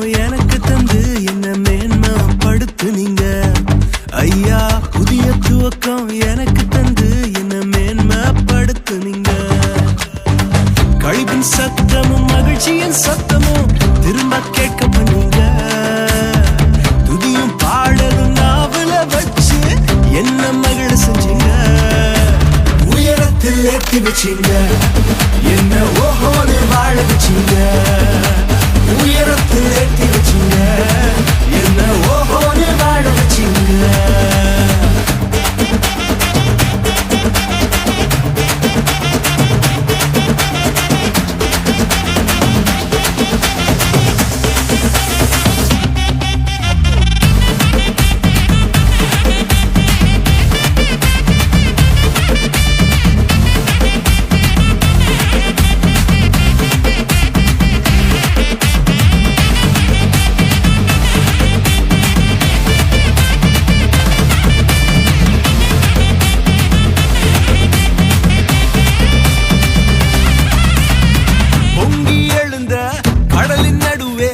தூக்கம் எனக்கு தந்து என்ன மேன்மைப்படுத்துனீங்க ஐயா. புதிய துவக்கம் எனக்கு தந்து என்ன மேன்மைப்படுத்துனீங்க. கழிப்பின் சத்தமும் மகிழ்ச்சியின் சத்தமும் திரும்ப கேட்க பண்ணீங்க. துதியும் பாடலும் நாவல வச்சு என்ன மகிழ செஞ்சீங்க. உயரத்தில் ஏற்றி வச்சீங்க, என்ன ஓஹோன்னு வாழ வச்சீங்க. உயரத்தில் ஏற்றி வச்சீங்க, என்ன ஓஹோன்னு வாழ வச்சீங்க. கடலின் நடுவே